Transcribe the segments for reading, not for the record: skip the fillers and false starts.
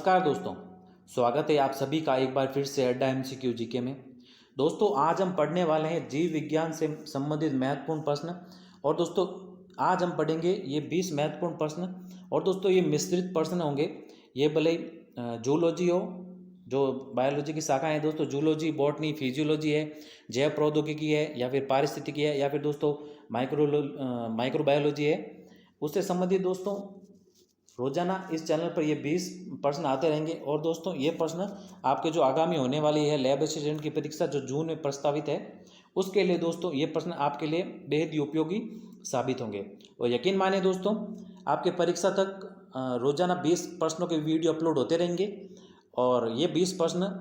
नमस्कार दोस्तों, स्वागत है आप सभी का एक बार फिर से अड्डा एमसीक्यू जीके में। दोस्तों आज हम पढ़ने वाले हैं जीव विज्ञान से संबंधित महत्वपूर्ण प्रश्न। और दोस्तों आज हम पढ़ेंगे ये 20 महत्वपूर्ण प्रश्न। और दोस्तों ये मिश्रित प्रश्न होंगे। ये भले जूलॉजी हो, जो बायोलॉजी की शाखा है दोस्तों, जूलॉजी, बॉटनी, फिजियोलॉजी है, जैव प्रौद्योगिकी है, या फिर पारिस्थितिकी है, या फिर दोस्तों माइक्रोबायोलॉजी है, उससे संबंधित दोस्तों रोजाना इस चैनल पर ये 20 प्रश्न आते रहेंगे। और दोस्तों ये प्रश्न आपके जो आगामी होने वाली है लैब असिस्टेंट की परीक्षा जो जून में प्रस्तावित है, उसके लिए दोस्तों ये प्रश्न आपके लिए बेहद ही उपयोगी साबित होंगे। और यकीन माने दोस्तों, आपके परीक्षा तक रोजाना 20 प्रश्नों के वीडियो अपलोड होते रहेंगे। और ये 20 प्रश्न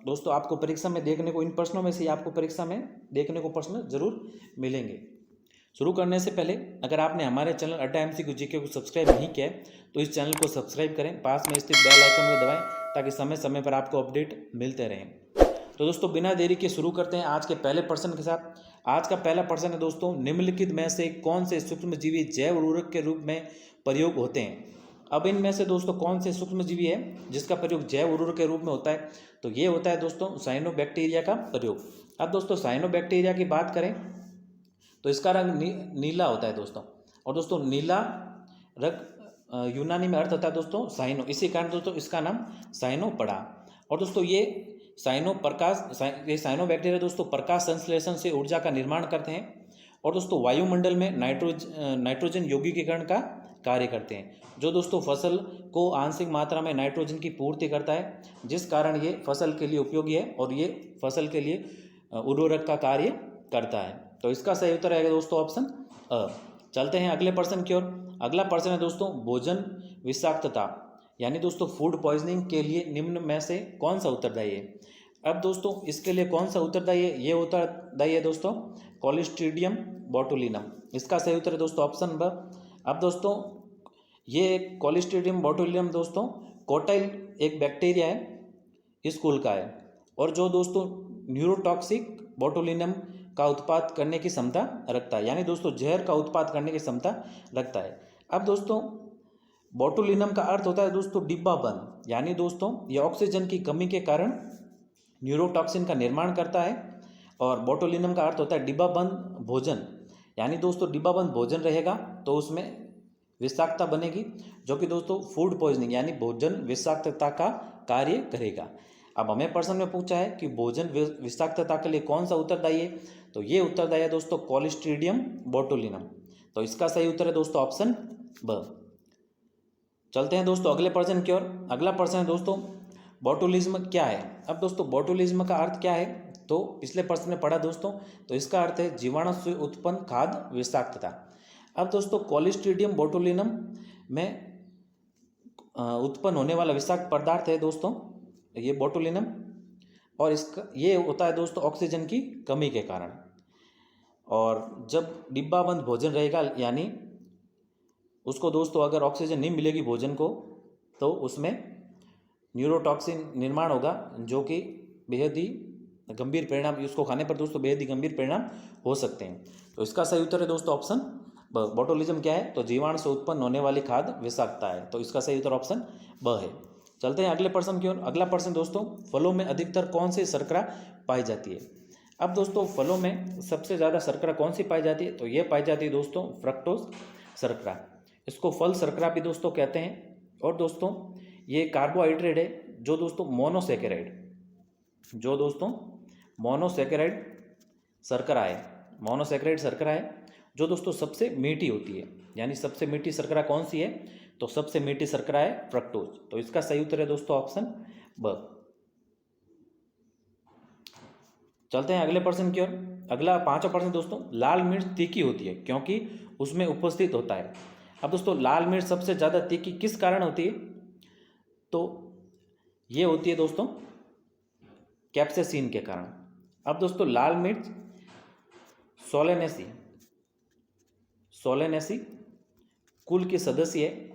दोस्तों आपको परीक्षा में देखने को, इन प्रश्नों में से आपको परीक्षा में देखने को प्रश्न जरूर मिलेंगे। शुरू करने से पहले अगर आपने हमारे चैनल अड्डा एमसीक्यू जीके को सब्सक्राइब नहीं किया है तो इस चैनल को सब्सक्राइब करें, पास में स्थित बेल आइकन को दबाएं ताकि समय समय पर आपको अपडेट मिलते रहें। तो दोस्तों बिना देरी के शुरू करते हैं आज के पहले प्रश्न के साथ। आज का पहला प्रश्न है दोस्तों, निम्नलिखित में से कौन से सूक्ष्मजीवी जैव उर्वरक के रूप में प्रयोग होते हैं। अब इनमें से दोस्तों कौन से सूक्ष्मजीवी है जिसका प्रयोग जैव उर्वरक के रूप में होता है, तो ये होता है दोस्तों साइनोबैक्टीरिया का प्रयोग। अब दोस्तों साइनोबैक्टीरिया की बात करें तो इसका रंग नीला होता है दोस्तों। और दोस्तों नीला रंग यूनानी में अर्थ होता है दोस्तों साइनो, इसी कारण दोस्तों इसका नाम साइनो पड़ा। और दोस्तों ये साइनो बैक्टीरिया दोस्तों प्रकाश संश्लेषण से ऊर्जा का निर्माण करते हैं। और दोस्तों वायुमंडल में नाइट्रोजन यौगिकीकरण का कार्य करते हैं, जो दोस्तों फसल को आंशिक मात्रा में नाइट्रोजन की पूर्ति करता है, जिस कारण ये फसल के लिए उपयोगी है और ये फसल के लिए उर्वरक का कार्य करता है। तो इसका सही उत्तर है दोस्तों ऑप्शन अ। चलते हैं अगले प्रश्न की ओर। अगला प्रश्न है दोस्तों, भोजन विषाक्तता यानी दोस्तों फूड पॉइजनिंग के लिए निम्न में से कौन सा उत्तरदायी है। अब दोस्तों इसके लिए कौन सा उत्तरदायी है, ये उत्तरदायी है दोस्तों कॉलिस्ट्रीडियम बोटुलिनम। इसका सही उत्तर है दोस्तों ऑप्शन ब। अब दोस्तों ये कॉलिस्ट्रीडियम बोटुलिनम दोस्तों कोटाइल एक बैक्टीरिया है, स्कूल का है, और जो दोस्तों न्यूरोटॉक्सिक बोटुलिनम का उत्पाद करने की क्षमता रखता है, यानी दोस्तों जहर का उत्पाद करने की क्षमता रखता है। अब दोस्तों बोटुलिनम का अर्थ होता है दोस्तों डिब्बा बंद, यानी दोस्तों यह ऑक्सीजन की कमी के कारण न्यूरोटॉक्सिन का निर्माण करता है। और बोटुलिनम का अर्थ होता है डिब्बा बंद भोजन, यानी दोस्तों डिब्बा बंद भोजन रहेगा तो उसमें विषाक्तता बनेगी, जो कि दोस्तों फूड पॉइजनिंग यानी भोजन विषाक्तता का कार्य करेगा। अब हमें प्रश्न में पूछा है कि भोजन विषाक्तता के लिए कौन सा उत्तरदायी है, तो ये उत्तरदायी है दोस्तों कॉलिस्ट्रीडियम बोटुलिनम। तो इसका सही उत्तर है दोस्तों ऑप्शन ब। चलते हैं दोस्तों अगले प्रश्न की ओर। अगला प्रश्न है दोस्तों, बोटुलिज्म क्या है। अब दोस्तों बोटुलिज्म का अर्थ क्या है, तो पिछले प्रश्न में पढ़ा दोस्तों, तो इसका अर्थ है जीवाणु से उत्पन्न खाद्य विषाक्तता। अब दोस्तों कॉलिस्ट्रीडियम बोटुलिनम में उत्पन्न होने वाला विषाक्त पदार्थ है दोस्तों ये बोटुलिनम, और इसका ये होता है दोस्तों ऑक्सीजन की कमी के कारण। और जब डिब्बा बंद भोजन रहेगा, यानी उसको दोस्तों अगर ऑक्सीजन नहीं मिलेगी भोजन को, तो उसमें न्यूरोटॉक्सिन निर्माण होगा, जो कि बेहद ही गंभीर परिणाम, उसको खाने पर दोस्तों बेहद ही गंभीर परिणाम हो सकते हैं। तो इसका सही उत्तर है दोस्तों ऑप्शन ब। बोटुलिज्म क्या है, तो जीवाणु से उत्पन्न होने वाली खाद्य विषाक्तता है, तो इसका सही उत्तर ऑप्शन ब है। चलते हैं अगले प्रश्न की ओर। अगला प्रश्न दोस्तों, फलों में अधिकतर कौन सी शर्करा पाई जाती है। अब दोस्तों फलों में सबसे ज़्यादा शर्करा कौन सी पाई जाती है, तो ये पाई जाती है दोस्तों फ्रक्टोज शर्करा। इसको फल शर्करा भी दोस्तों कहते हैं। और दोस्तों ये कार्बोहाइड्रेट है जो दोस्तों मोनोसेकेराइड शर्करा है, जो दोस्तों सबसे मीठी होती है। यानी सबसे मीठी शर्करा कौन सी है, तो सबसे मीठी शर्करा है फ्रक्टोज। तो इसका सही उत्तर है दोस्तों ऑप्शन ब। चलते हैं अगले प्रश्न की ओर। अगला पांचवा प्रश्न दोस्तों, लाल मिर्च तीखी होती है क्योंकि उसमें उपस्थित होता है। अब दोस्तों लाल मिर्च सबसे ज़्यादा तीखी किस कारण होती है, तो ये होती है दोस्तों कैप्सेसिन के कारण। अब दोस्तों लाल मिर्च सोलेनेसी कुल के सदस्य है,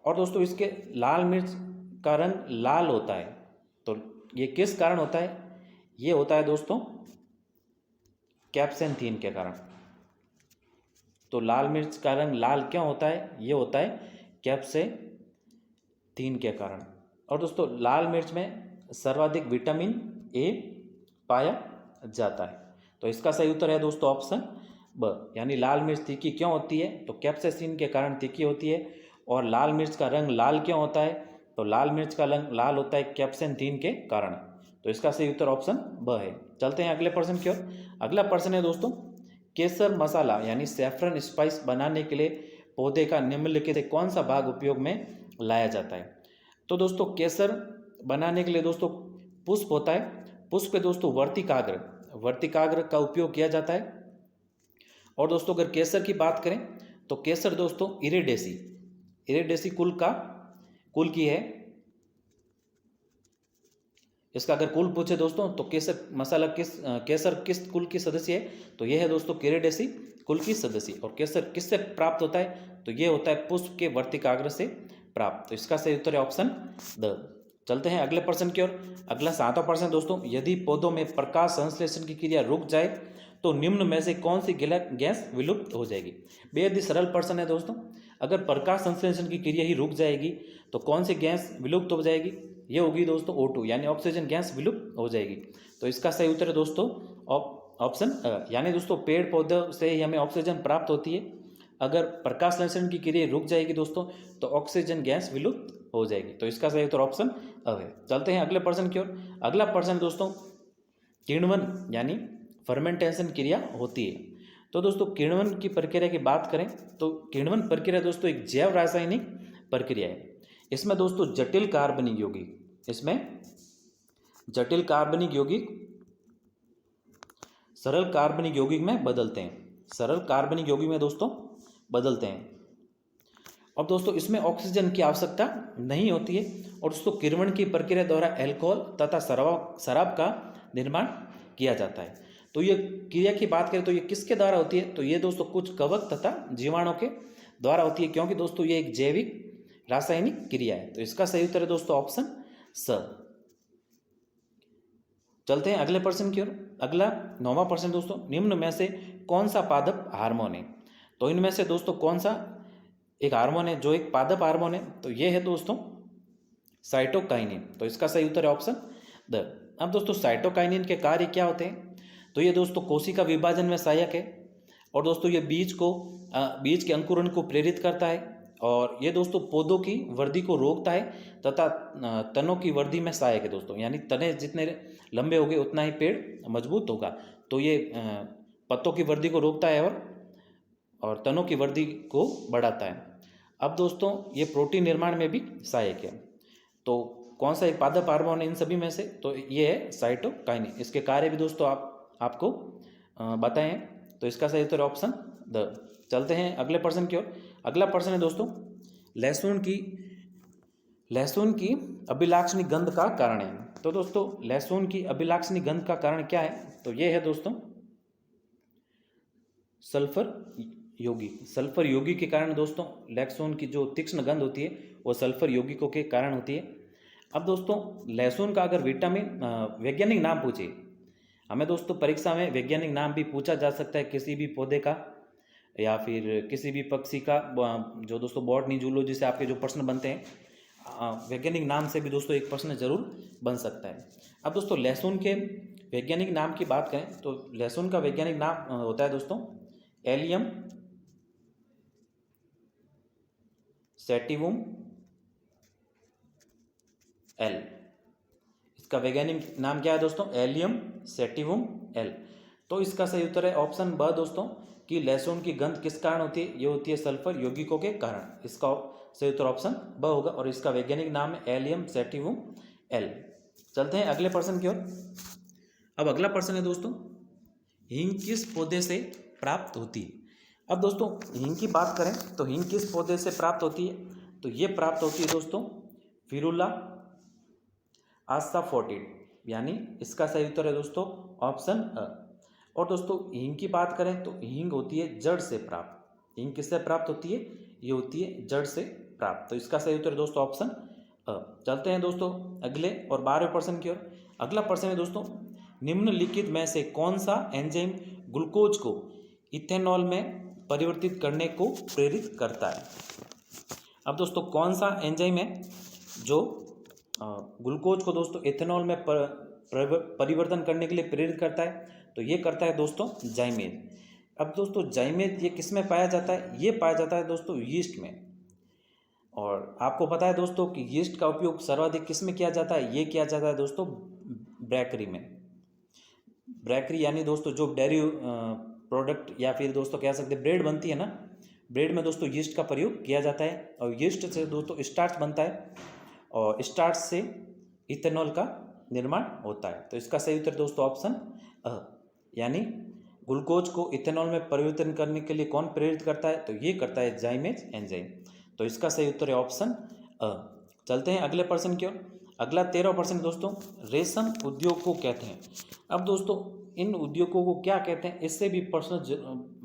और दोस्तों इसके लाल मिर्च का रंग लाल होता है। तो ये किस कारण होता है, ये होता है दोस्तों कैप्सेंथीन के कारण। तो लाल मिर्च का रंग लाल क्यों होता है, ये होता है कैप्सेंथीन तीन के कारण। और दोस्तों लाल मिर्च में सर्वाधिक विटामिन ए पाया जाता है। तो इसका सही उत्तर है दोस्तों ऑप्शन ब, यानी लाल मिर्च तीखी क्यों होती है, तो कैप्साइसिन के कारण तीखी होती है। और लाल मिर्च का रंग लाल क्यों होता है, तो लाल मिर्च का रंग लाल होता है कैप्साइसिन के कारण। तो इसका सही उत्तर ऑप्शन ब है। चलते हैं अगले प्रश्न की ओर। अगला प्रश्न है दोस्तों, केसर मसाला यानी सैफरन स्पाइस बनाने के लिए पौधे का निम्नलिखित से कौन सा भाग उपयोग में लाया जाता है। तो दोस्तों केसर बनाने के लिए दोस्तों पुष्प होता है, पुष्प पे दोस्तों वर्तिकाग्र का उपयोग किया जाता है। और दोस्तों अगर केसर की बात करें तो केसर दोस्तों इरेडेसी कुल की है। इसका अगर कुल पूछे दोस्तों तो केसर किस कुल की सदस्य है, तो यह है दोस्तों इरेडेसी कुल की सदस्य। और केसर किससे प्राप्त होता है, तो यह होता है पुष्प के वर्तिकाग्र से प्राप्त। तो इसका सही उत्तर है ऑप्शन द। चलते हैं अगले प्रश्न की ओर। अगला 7वां प्रश्न दोस्तों, यदि पौधों में प्रकाश संश्लेषण की क्रिया रुक जाए तो निम्न में से कौन सी गैस विलुप्त हो जाएगी। बेहद ही सरल प्रश्न है दोस्तों। अगर प्रकाश संश्लेषण की क्रिया ही रुक जाएगी तो कौन सी गैस विलुप्त हो जाएगी, ये होगी दोस्तों O2 यानी ऑक्सीजन गैस विलुप्त हो जाएगी। तो इसका सही उत्तर है दोस्तों ऑप्शन यानी दोस्तों पेड़ पौधों से ही हमें ऑक्सीजन प्राप्त होती है। अगर प्रकाश संश्लेषण की क्रिया रुक जाएगी दोस्तों तो ऑक्सीजन गैस विलुप्त हो जाएगी। तो इसका सही उत्तर ऑप्शन है। चलते हैं अगले प्रश्न की ओर। अगला प्रश्न दोस्तों, किण्वन यानी फर्मेंटेशन क्रिया होती है। तो दोस्तों किण्वन की प्रक्रिया की बात करें तो किण्वन प्रक्रिया दोस्तों एक जैव रासायनिक प्रक्रिया है। इसमें दोस्तों जटिल कार्बनिक यौगिक सरल कार्बनिक यौगिक में बदलते हैं। अब दोस्तों इसमें ऑक्सीजन की आवश्यकता नहीं होती है। और दोस्तों किण्वन की प्रक्रिया द्वारा अल्कोहल तथा शराब का निर्माण किया जाता है। तो ये क्रिया की बात करें तो ये किसके द्वारा होती है, तो ये दोस्तों कुछ कवक तथा जीवाणु के द्वारा होती है, क्योंकि दोस्तों ये एक जैविक रासायनिक क्रिया है। तो इसका सही उत्तर है दोस्तों ऑप्शन स। चलते हैं अगले प्रश्न की ओर। अगला 9वां प्रश्न दोस्तों, निम्न में से कौन सा पादप हार्मोन है। तो इनमें से दोस्तों कौन सा एक हार्मोन है जो एक पादप हार्मोन है, तो ये है दोस्तों साइटोकाइनिन। तो इसका सही उत्तर है ऑप्शन द। अब दोस्तों साइटोकाइनिन के कार्य क्या होते हैं, तो ये दोस्तों कोशिका विभाजन में सहायक है। और दोस्तों ये बीज के अंकुरण को प्रेरित करता है। और ये दोस्तों पौधों की वृद्धि को रोकता है तथा तनों की वृद्धि में सहायक है दोस्तों, यानी तने जितने लंबे होंगे उतना ही पेड़ मजबूत होगा। तो ये पत्तों की वृद्धि को रोकता है और तनों की वृद्धि को बढ़ाता है। अब दोस्तों ये प्रोटीन निर्माण में भी सहायक है। तो कौन सा एक पादप हार्मोन है इन सभी में से, तो ये है साइटोकाइनिन। इसके कार्य भी दोस्तों आपको बताएं। तो इसका सही उत्तर ऑप्शन द। चलते हैं अगले प्रश्न की ओर। अगला प्रश्न है दोस्तों, लहसुन की अभिलाक्षणी गंध का कारण है। तो दोस्तों लहसुन की अभिलाक्षणी गंध का कारण क्या है, तो ये है दोस्तों सल्फर यौगिक के कारण दोस्तों लहसुन की जो तीक्ष्ण गंध होती है वो सल्फर यौगिकों के कारण होती है। अब दोस्तों लहसुन का अगर वैज्ञानिक नाम पूछे, हमें दोस्तों परीक्षा में वैज्ञानिक नाम भी पूछा जा सकता है किसी भी पौधे का या फिर किसी भी पक्षी का, जो दोस्तों बॉटनी जूलॉजी से आपके जो प्रश्न बनते हैं वैज्ञानिक नाम से भी दोस्तों एक प्रश्न जरूर बन सकता है। अब दोस्तों लहसुन के वैज्ञानिक नाम की बात करें तो लहसुन का वैज्ञानिक नाम होता है दोस्तों एलियम सैटिवम एल। इसका वैज्ञानिक नाम क्या है दोस्तों, एलियम सैटिवम एल। तो इसका सही उत्तर है ऑप्शन ब दोस्तों, कि लहसुन की गंध किस कारण होती है, ये होती है सल्फर यौगिकों के कारण। इसका सही उत्तर ऑप्शन ब होगा और इसका वैज्ञानिक नाम है एलियम सैटिवम एल। चलते हैं अगले प्रश्न की ओर। अब अगला प्रश्न है दोस्तों, हींग किस पौधे से प्राप्त होती है। अब दोस्तों हींग की बात करें तो हींग किस पौधे से प्राप्त होती है, तो ये प्राप्त होती है दोस्तों फिरुला आस्साफोटिड, यानी इसका सही उत्तर है दोस्तों ऑप्शन अ। और दोस्तों हींग की बात करें तो हींग होती है जड़ से प्राप्त। हींग किससे प्राप्त होती है, ये होती है जड़ से प्राप्त। तो इसका सही उत्तर दोस्तों ऑप्शन अ। चलते हैं दोस्तों अगले और 12वें प्रश्न की ओर। अगला प्रश्न है दोस्तों, निम्नलिखित में से कौन सा एंजाइम ग्लूकोज को इथेनॉल में परिवर्तित करने को प्रेरित करता है। अब दोस्तों कौन सा एंजाइम है जो ग्लूकोज को दोस्तों इथेनॉल में परिवर्तन करने के लिए प्रेरित करता है, तो ये करता है दोस्तों जाइमेज। अब दोस्तों जाइमेज ये किस में पाया जाता है? ये पाया जाता है दोस्तों यीस्ट में। और आपको पता है दोस्तों कि यीस्ट का उपयोग सर्वाधिक किस में किया जाता है? ये किया जाता है दोस्तों बेकरी में। बेकरी यानी दोस्तों जो डेयरी प्रोडक्ट या फिर दोस्तों कह सकते हैं ब्रेड बनती है ना, ब्रेड में दोस्तों यीस्ट का प्रयोग किया जाता है। और यीस्ट से दोस्तों स्टार्च बनता है और स्टार्च से इथेनॉल का निर्माण होता है। तो इसका सही उत्तर दोस्तों ऑप्शन अ, यानी ग्लूकोज को इथेनॉल में परिवर्तन करने के लिए कौन प्रेरित करता है? तो ये करता है जाइमेज एंजाइम। तो इसका सही उत्तर है ऑप्शन अ। चलते हैं अगले प्रश्न की ओर। अगला 13% दोस्तों, रेशम उद्योग को कहते हैं। अब दोस्तों इन उद्योगों को क्या कहते हैं, इससे भी प्रश्न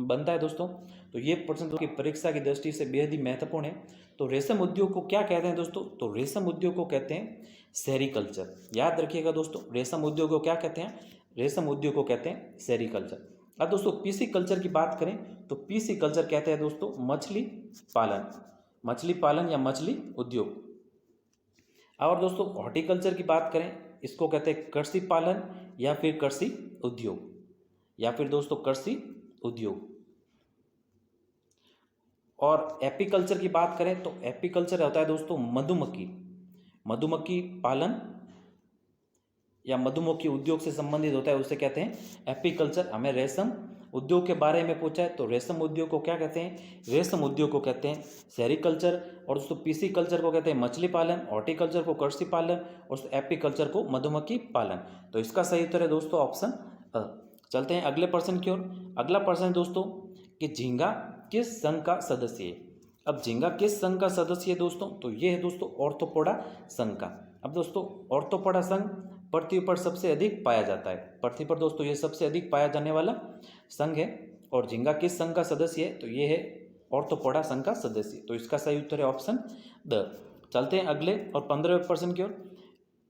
बनता है दोस्तों। तो ये प्रश्न की परीक्षा की दृष्टि से बेहद ही महत्वपूर्ण है। तो रेशम उद्योग को क्या कहते हैं दोस्तों? तो रेशम उद्योग को कहते हैं सेरीकल्चर। याद रखिएगा दोस्तों, रेशम उद्योग को क्या कहते हैं? रेशम उद्योग को कहते हैं सेरीकल्चर। अब दोस्तों पीसी कल्चर की बात करें तो पीसी कल्चर कहते हैं दोस्तों मछली पालन या मछली उद्योग। और दोस्तों हॉर्टिकल्चर की बात करें, इसको कहते हैं कृषि पालन या फिर कृषि उद्योग। और एपीकल्चर की बात करें तो एपीकल्चर होता है दोस्तों मधुमक्खी पालन या मधुमक्खी उद्योग से संबंधित होता है, उसे कहते हैं एपीकल्चर। हमें रेशम उद्योग के बारे में पूछा है तो रेशम उद्योग को क्या कहते हैं? रेशम उद्योग को कहते हैं सेरीकल्चर। और दोस्तों पीसी कल्चर को कहते हैं मछली पालन, हॉर्टिकल्चर को कृषि पालन और एपीकल्चर को मधुमक्खी पालन। तो इसका सही उत्तर है दोस्तों ऑप्शन अ। चलते हैं अगले प्रश्न की ओर। अगला प्रश्न दोस्तों कि झींगा किस संघ का सदस्य है? अब झींगा किस संघ का सदस्य है दोस्तों? तो ये है दोस्तों ऑर्थोपोडा संघ का। अब दोस्तों ऑर्थोपोडा संघ पृथ्वी पर सबसे अधिक पाया जाता है। पृथ्वी पर दोस्तों ये सबसे अधिक पाया जाने वाला संघ है। और झींगा किस संघ का सदस्य है? तो ये है ऑर्थोपोडा संघ का सदस्य। तो इसका सही उत्तर है ऑप्शन द। चलते हैं अगले और 15वें प्रश्न की ओर।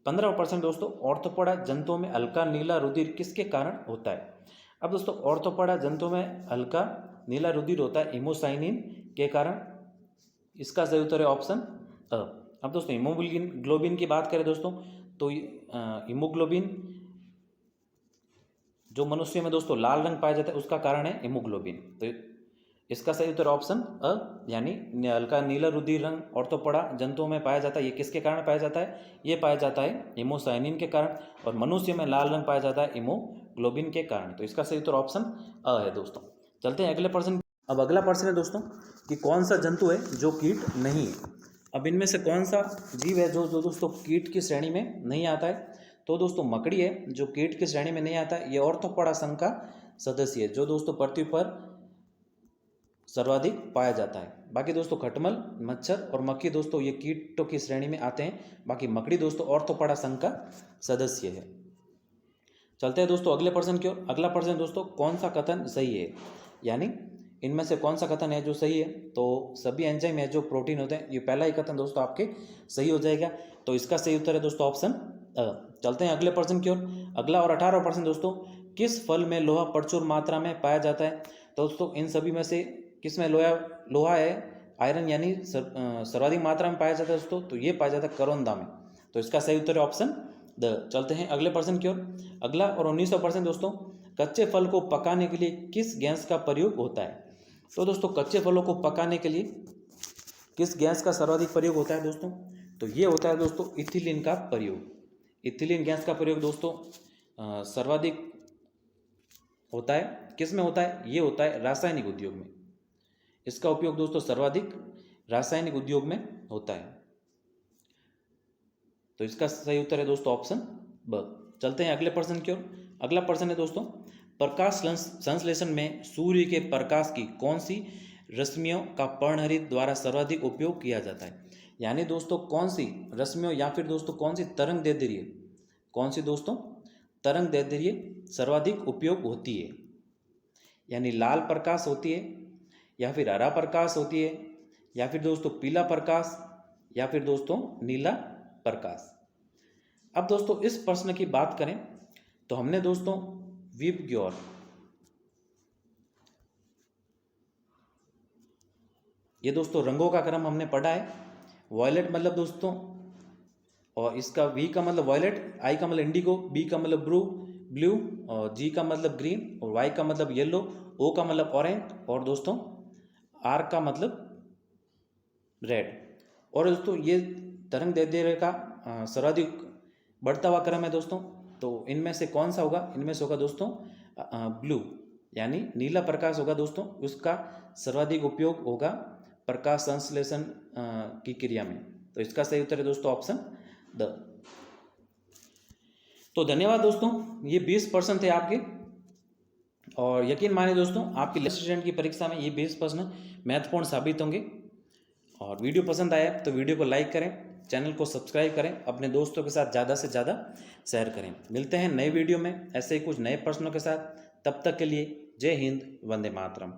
15वां दोस्तों, ऑर्थोपोडा जंतुओं में हल्का नीला रुधिर किसके कारण होता है? अब दोस्तों ऑर्थोपोडा जंतुओं में हल्का नीला रुधिर होता है हीमोसाइनिन के कारण। इसका सही उत्तर है ऑप्शन अ। अब दोस्तों हीमोग्लोबिन की बात करें दोस्तों तो हीमोग्लोबिन जो मनुष्य में दोस्तों लाल रंग पाया जाता है उसका कारण है हीमोग्लोबिन। तो इसका सही उत्तर ऑप्शन अ, यानी हल्का नीला रुधिर रंग ऑर्थोपोडा जंतुओं में पाया जाता है। ये किसके कारण पाया जाता है? ये पाया जाता है हीमोसाइनिन के कारण। और मनुष्य में लाल रंग पाया जाता है हीमोग्लोबिन के कारण। तो इसका सही उत्तर ऑप्शन अ है दोस्तों। चलते हैं अगले प्रश्न। अब अगला प्रश्न है दोस्तों कि कौन सा जंतु है जो कीट नहीं है? अब इनमें से कौन सा जीव है जो दोस्तों कीट की श्रेणी में नहीं आता है? तो दोस्तों मकड़ी है जो कीट की श्रेणी में नहीं आता है। ये ऑर्थोपोडा संघ का सदस्य है जो दोस्तों पृथ्वी पर सर्वाधिक पाया जाता है। बाकी दोस्तों खटमल, मच्छर और मक्खी दोस्तों ये कीटों की श्रेणी में आते हैं। बाकी मकड़ी दोस्तों ऑर्थोपोडा संघ का सदस्य है। चलते हैं दोस्तों अगले प्रश्न की ओर। अगला प्रश्न दोस्तों, कौन सा कथन सही है? यानी इनमें से कौन सा कथन है जो सही है? तो सभी एंजाइम है जो प्रोटीन होते हैं, ये पहला ही कथन दोस्तों आपके सही हो जाएगा। तो इसका सही उत्तर है दोस्तों ऑप्शन अ। चलते हैं अगले प्रश्न की ओर। अगला और 18वां प्रश्न दोस्तों, किस फल में लोहा प्रचुर मात्रा में पाया जाता है? तो दोस्तों इन सभी में से किस में लोहा है? आयरन यानी सर्वाधिक मात्रा में पाया जाता है दोस्तों, तो ये पाया जाता है करौंदा में। तो इसका सही उत्तर है ऑप्शन द। चलते हैं अगले प्रश्न की ओर। अगला और 19वां प्रश्न दोस्तों, कच्चे फल को पकाने के लिए किस गैस का प्रयोग होता है? तो दोस्तों कच्चे फलों को पकाने के लिए किस गैस का सर्वाधिक प्रयोग होता है दोस्तों? तो ये होता है दोस्तों इथिलीन का प्रयोग। इथिलीन गैस का प्रयोग दोस्तों सर्वाधिक होता है। किस में होता है? ये होता है रासायनिक उद्योग में। इसका उपयोग दोस्तों सर्वाधिक रासायनिक उद्योग में होता है। तो इसका सही उत्तर है दोस्तों ऑप्शन ब। चलते हैं अगले प्रश्न की ओर। अगला प्रश्न है दोस्तों, प्रकाश संश्लेषण में सूर्य के प्रकाश की कौन सी रश्मियों का पर्णहरित द्वारा सर्वाधिक उपयोग किया जाता है? यानी दोस्तों कौन सी रश्मियों या फिर दोस्तों कौन सी तरंग दैर्ध्य सर्वाधिक उपयोग होती है? यानी लाल प्रकाश होती है या फिर हरा प्रकाश होती है या फिर दोस्तों पीला प्रकाश या फिर दोस्तों नीला प्रकाश। अब दोस्तों इस प्रश्न की बात करें तो हमने दोस्तों विबग्योर ये दोस्तों रंगों का क्रम हमने पढ़ा है। वॉयलेट मतलब दोस्तों और इसका वी का मतलब वायलेट, आई का मतलब इंडिगो, बी का मतलब ब्लू, और जी का मतलब ग्रीन, और वाई का मतलब येलो, ओ का मतलब ऑरेंज, और दोस्तों आर का मतलब रेड। और दोस्तों ये तरंग दैर्ध्य का सर्वाधिक बढ़ता हुआ क्रम है दोस्तों। तो इनमें से कौन सा होगा? इनमें से होगा दोस्तों ब्लू, यानी नीला प्रकाश होगा दोस्तों। उसका सर्वाधिक उपयोग होगा प्रकाश संश्लेषण की क्रिया में। तो इसका सही उत्तर है दोस्तों ऑप्शन द। तो धन्यवाद दोस्तों, ये 20 प्रश्न थे आपके। और यकीन माने दोस्तों, आपकी लेक्चर स्टूडेंट की परीक्षा में ये 20 प्रश्न महत्वपूर्ण साबित होंगे। और वीडियो पसंद आया तो वीडियो को लाइक करें, चैनल को सब्सक्राइब करें, अपने दोस्तों के साथ ज़्यादा से ज़्यादा शेयर करें। मिलते हैं नए वीडियो में ऐसे ही कुछ नए प्रश्नों के साथ। तब तक के लिए जय हिंद, वंदे मातरम।